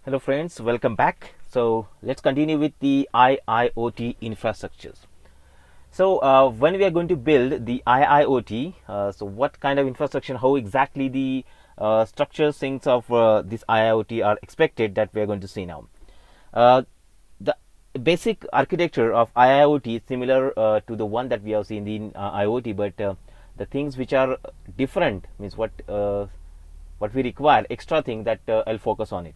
Hello friends, welcome back. So let's continue with the IIoT infrastructures. When we are going to build the IIoT, so what kind of infrastructure, how exactly the structures, things of this IIoT are expected, that we are going to see now. Uh, the basic architecture of IIoT is similar to the one that we have seen in IoT, but the things which are different means what we require extra thing that I'll focus on it.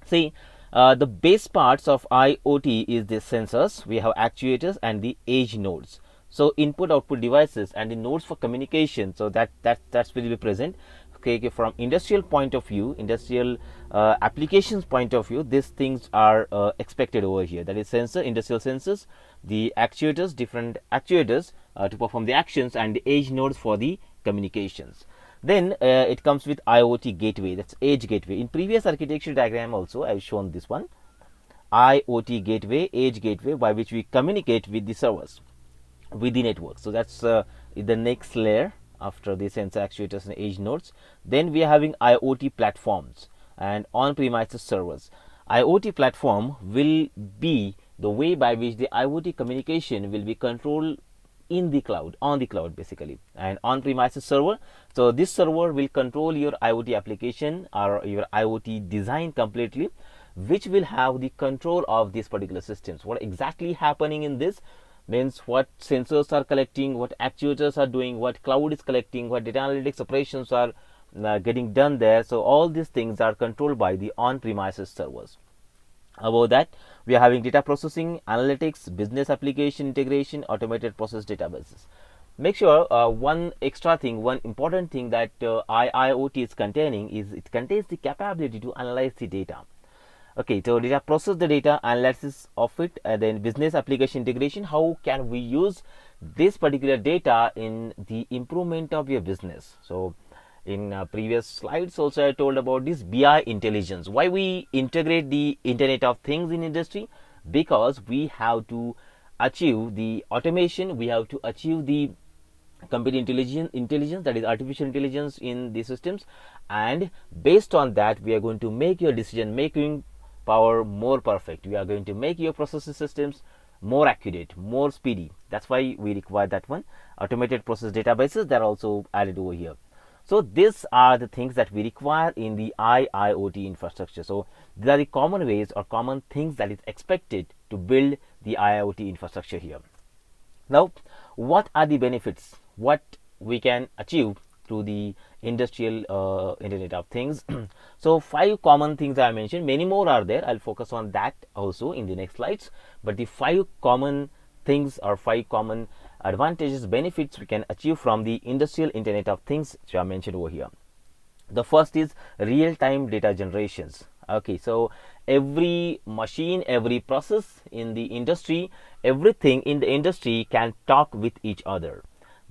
See, the base parts of IoT is the sensors, we have actuators and the edge nodes. So input output devices and the nodes for communication. So that's will be present. Okay, from industrial point of view, industrial applications point of view, these things are expected over here. That is sensor, industrial sensors, the actuators, different actuators to perform the actions, and the edge nodes for the communications. Then it comes with IoT gateway, that's edge gateway. In previous architecture diagram also I have shown this one, IoT gateway, edge gateway, by which we communicate with the servers, with the network. So that's the next layer after the sensor actuators and edge nodes. Then we are having IoT platforms and on-premises servers. IoT platform will be the way by which the IoT communication will be controlled in the cloud, on the cloud basically, and on-premises server. So this server will control your IoT application or your IoT design completely, which will have the control of these particular systems. What exactly happening in this means what sensors are collecting, what actuators are doing, what cloud is collecting, what data analytics operations are getting done there. So all these things are controlled by the on-premises servers. Above that, we are having data processing, analytics, business application integration, automated process databases. Make sure one extra thing, one important thing that IIoT is containing is it contains the capability to analyze the data. Okay, so data process the data, analysis of it, and then business application integration. How can we use this particular data in the improvement of your business? So in previous slides also I told about this BI intelligence. Why we integrate the Internet of Things in industry? Because we have to achieve the automation, we have to achieve the computer intelligence, that is artificial intelligence in the systems, and based on that we are going to make your decision making power more perfect. We are going to make your processing systems more accurate, more speedy. That's why we require that one. Automated process databases, that are also added over here. So these are the things that we require in the IIoT infrastructure. So these are the common ways or common things that is expected to build the IIoT infrastructure here. Now, what are the benefits? What we can achieve through the industrial Internet of Things? So 5 common things I mentioned. Many more are there. I'll focus on that also in the next slides. But the 5 common things or 5 common advantages, benefits we can achieve from the industrial Internet of Things which are mentioned over here. The first is real-time data generations. Okay, so every machine, every process in the industry, everything in the industry can talk with each other.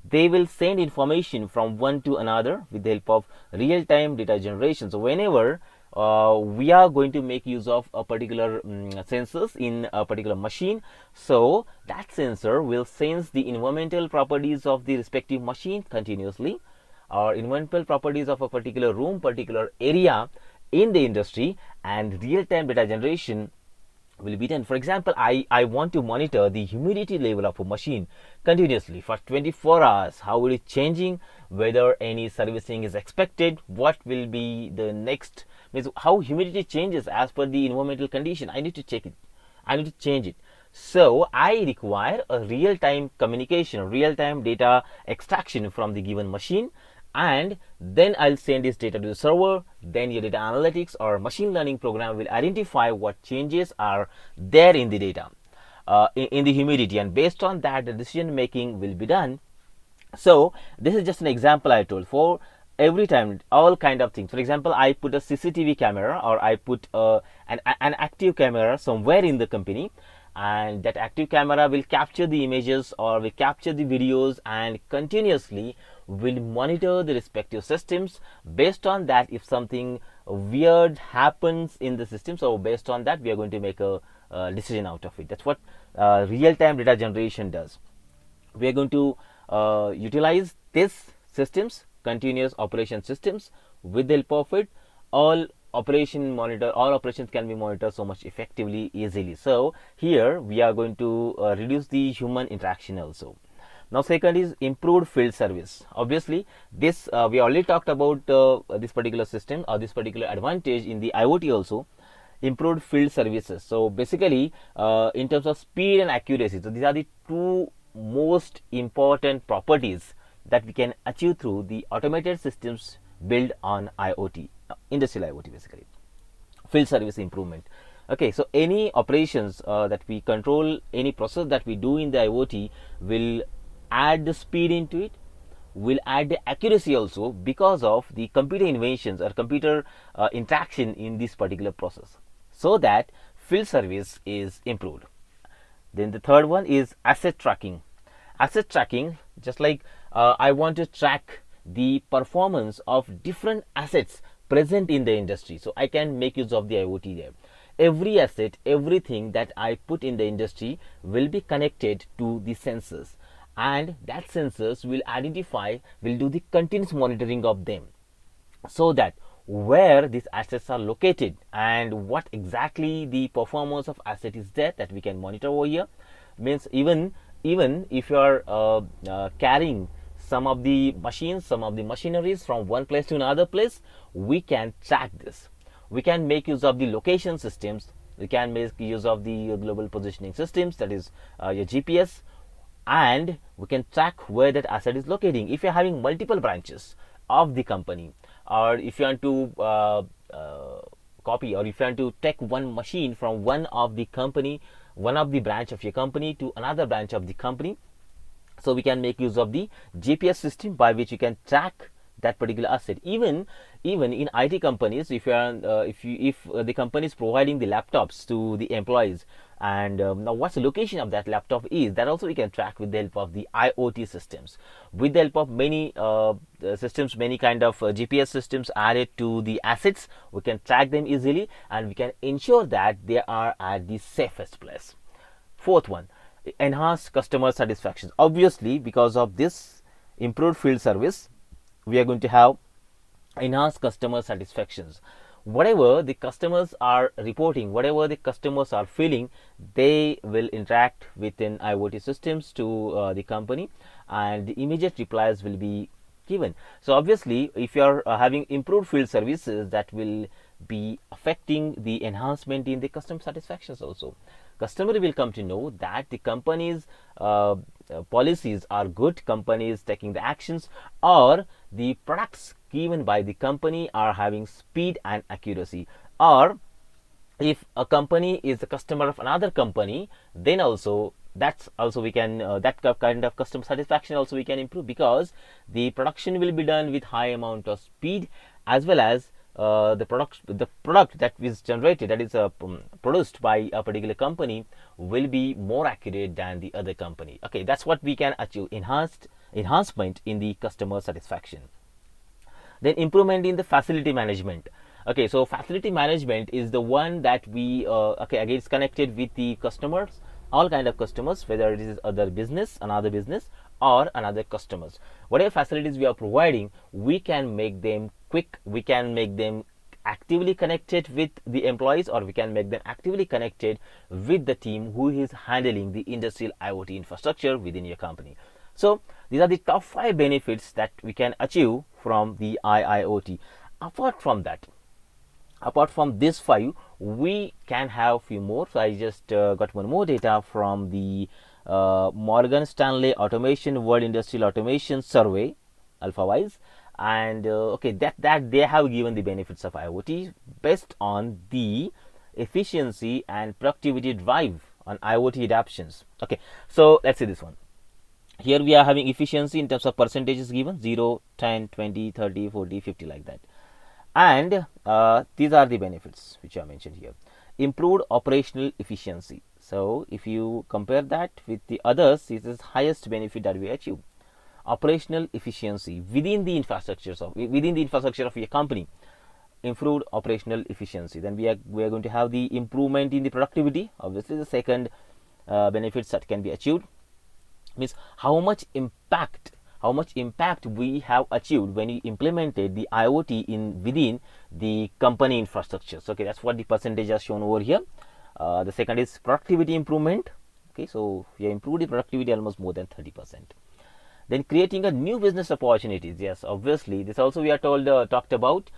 They will send information from one to another with the help of real-time data generation. So whenever we are going to make use of a particular sensors in a particular machine, so that sensor will sense the environmental properties of the respective machine continuously, or environmental properties of a particular room, particular area in the industry, and real-time data generation will be done. For example, I want to monitor the humidity level of a machine continuously for 24 hours, how it is changing, whether any servicing is expected, what will be the next, means how humidity changes as per the environmental condition. I need to check it, I need to change it. So I require a real-time communication, real-time data extraction from the given machine, and then I'll send this data to the server. Then your data analytics or machine learning program will identify what changes are there in the data, in the humidity, and based on that the decision making will be done. So this is just an example I told. For every time, all kind of things. For example, I put a CCTV camera, or I put an active camera somewhere in the company, and that active camera will capture the images or will capture the videos and continuously will monitor the respective systems. Based on that, if something weird happens in the system, so based on that we are going to make a decision out of it. That's what real-time data generation does. We are going to utilize these systems, continuous operation systems, with the help of it all operation monitor, all operations can be monitored so much effectively, easily. So here we are going to reduce the human interaction also. Now second is improved field service. Obviously this we already talked about this particular system or this particular advantage in the IoT also. Improved field services. So basically in terms of speed and accuracy, so these are the two most important properties that we can achieve through the automated systems built on IoT, industrial IoT basically. Field service improvement. Okay, so any operations that we control, any process that we do in the IoT will add the speed into it, will add the accuracy also because of the computer inventions or computer interaction in this particular process, so that field service is improved. Then the third one is asset tracking. Asset tracking, just like I want to track the performance of different assets present in the industry, so I can make use of the IoT there. Every asset, everything that I put in the industry will be connected to the sensors, and that sensors will identify, will do the continuous monitoring of them, so that where these assets are located and what exactly the performance of asset is there, that we can monitor over here. Means even if you are carrying some of the machines, some of the machineries from one place to another place, we can track this. We can make use of the location systems, we can make use of the global positioning systems, that is your GPS, and we can track where that asset is locating. If you're having multiple branches of the company, or if you want to copy, or if you want to take one machine from one of the company, one of the branch of your company to another branch of the company, so we can make use of the GPS system by which you can track that particular asset. Even in IT companies, if you are if the company is providing the laptops to the employees, and now what's the location of that laptop is, that also we can track with the help of the IoT systems. With the help of many systems, many kind of GPS systems added to the assets, we can track them easily, and we can ensure that they are at the safest place. Fourth one, enhance customer satisfaction. Obviously, because of this improved field service, we are going to have enhanced customer satisfactions. Whatever the customers are reporting, whatever the customers are feeling, they will interact within IoT systems to the company, and the immediate replies will be given. So obviously, if you are having improved field services, that will be affecting the enhancement in the customer satisfactions also. Customer will come to know that the company's policies are good, companies taking the actions, or the products given by the company are having speed and accuracy. Or if a company is a customer of another company, then also that's also we can that kind of customer satisfaction also we can improve, because the production will be done with high amount of speed, as well as the product that is generated, that is produced by a particular company, will be more accurate than the other company. Okay, that's what we can achieve, enhancement in the customer satisfaction. Then improvement in the facility management. Okay, so facility management is the one that we okay, again it's connected with the customers, all kind of customers, whether it is other business, another business, or another customers. Whatever facilities we are providing, we can make them quick, we can make them actively connected with the employees, or we can make them actively connected with the team who is handling the industrial IoT infrastructure within your company. So these are the top 5 benefits that we can achieve from the IIoT. Apart from these 5, we can have few more. So I just got one more data from the Morgan Stanley Automation World Industrial Automation Survey, AlphaWise, and okay, that they have given the benefits of IoT based on the efficiency and productivity drive on IoT adoptions. Okay, so let's see this one. Here we are having efficiency in terms of percentages given: 0, 10, 20, 30, 40, 50, like that. And these are the benefits which are mentioned here. Improved operational efficiency. So if you compare that with the others, this is highest benefit that we achieve. Operational efficiency within the infrastructure of your company. Improved operational efficiency. Then we are going to have the improvement in the productivity. Obviously, the second benefits that can be achieved means how much impact how much impact we have achieved when we implemented the IoT in within the company infrastructure. So, okay, that's what the percentage are shown over here. The second is productivity improvement. Okay, so we have improved the productivity almost more than 30%. Then creating a new business opportunities. Yes, obviously this also we are told talked about.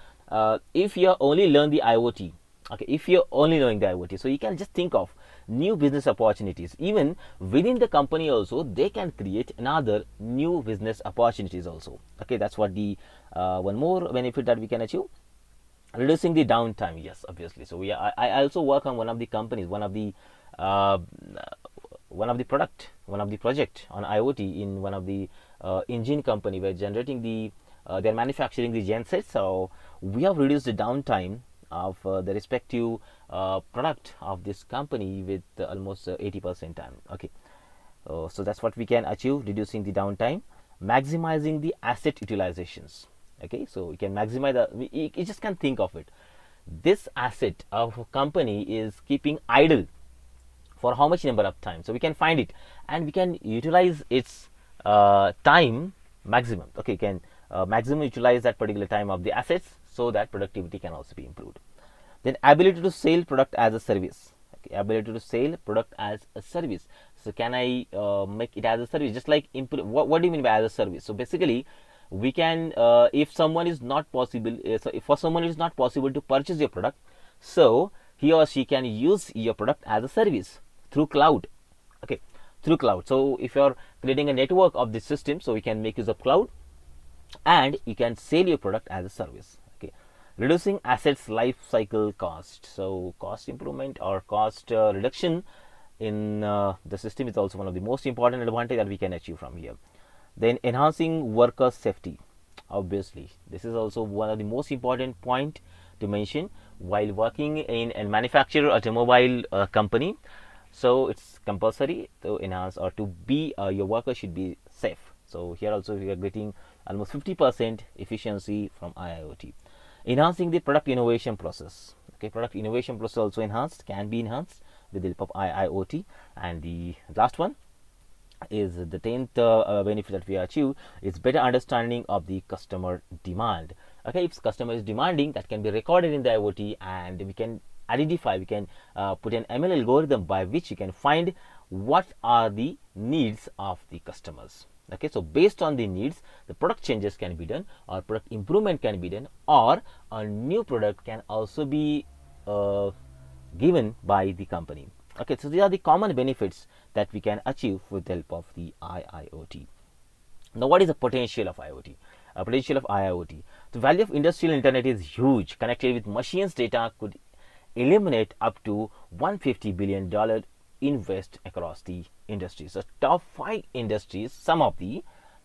If you only learn the IoT, okay, if you're only knowing the IoT, so you can just think of new business opportunities. Even within the company also, they can create another new business opportunities also. Okay, that's what the one more benefit that we can achieve. Reducing the downtime. Yes, obviously. So I also work on one of the companies, one of the project on IoT in one of the engine company. We're generating the they're manufacturing the gensets. So we have reduced the downtime of the respective product of this company with almost 80% time. Okay, so that's what we can achieve, reducing the downtime, maximizing the asset utilizations. Okay, so you can maximize you just can think of it. This asset of a company is keeping idle for how much number of time, so we can find it and we can utilize its time maximum. Okay, you can maximum utilize that particular time of the assets so that productivity can also be improved. Then ability to sell product as a service. Okay, ability to sell product as a service. So can I make it as a service, just like what do you mean by as a service? So basically we can if someone is not possible so if for someone it is not possible to purchase your product, so he or she can use your product as a service through cloud. Okay, through cloud. So if you are creating a network of this system, so we can make use of cloud and you can sell your product as a service. Okay, reducing assets life cycle cost. So cost improvement or cost reduction in the system is also one of the most important advantage that we can achieve from here. Then enhancing worker safety. Obviously this is also one of the most important point to mention while working in a manufacturer automobile company. So it's compulsory to enhance or to be your worker should be safe. So here also we are getting almost 50% efficiency from IIoT. Enhancing the product innovation process. Okay, product innovation process also can be enhanced with the help of IIoT. And the last one is the 10th benefit that we achieve is better understanding of the customer demand. Okay, if customer is demanding, that can be recorded in the IoT and we can identify, we can put an ML algorithm by which you can find what are the needs of the customers. Okay, so based on the needs, the product changes can be done or product improvement can be done, or a new product can also be given by the company. Okay, so these are the common benefits that we can achieve with the help of the IIoT. Now, what is the potential of IoT? Potential of IoT. The value of industrial internet is huge. Connected with machines, data could eliminate up to $150 billion invest across the industries. So top 5 industries, some of the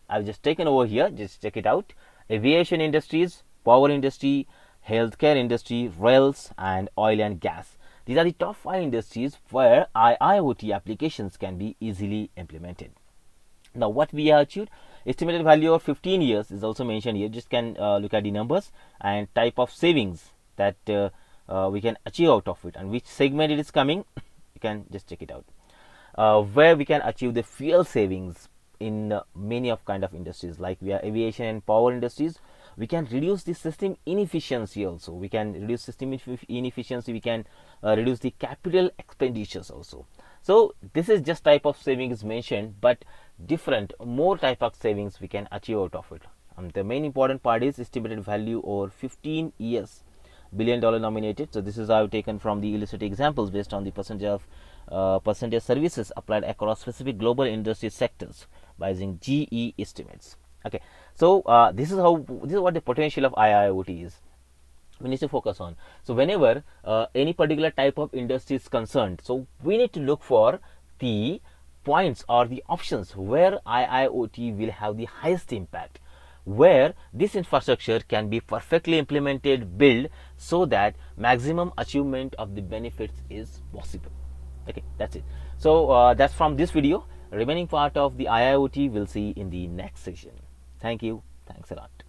I've just taken over here, just check it out. Aviation industries, power industry, healthcare industry, rails and oil and gas. These are the top 5 industries where IoT applications can be easily implemented. Now what we have achieved, estimated value of 15 years is also mentioned here. Just can look at the numbers and type of savings that we can achieve out of it and which segment it is coming. You can just check it out. Where we can achieve the fuel savings in many of kind of industries, like we are aviation and power industries. We can reduce the system inefficiency also. We can reduce system inefficiency. We can reduce the capital expenditures also. So this is just type of savings mentioned, but different more type of savings we can achieve out of it. The main important part is estimated value over 15 years, $1 billion nominated. So this is I've taken from the illustrated examples based on the percentage services applied across specific global industry sectors by using GE estimates. Okay, so this is what the potential of IIoT is. We need to focus on. So whenever any particular type of industry is concerned, so we need to look for the points or the options where IIoT will have the highest impact, where this infrastructure can be perfectly implemented, built so that maximum achievement of the benefits is possible. Okay, that's it. So that's from this video. Remaining part of the IIoT we'll see in the next session. Thank you. Thanks a lot.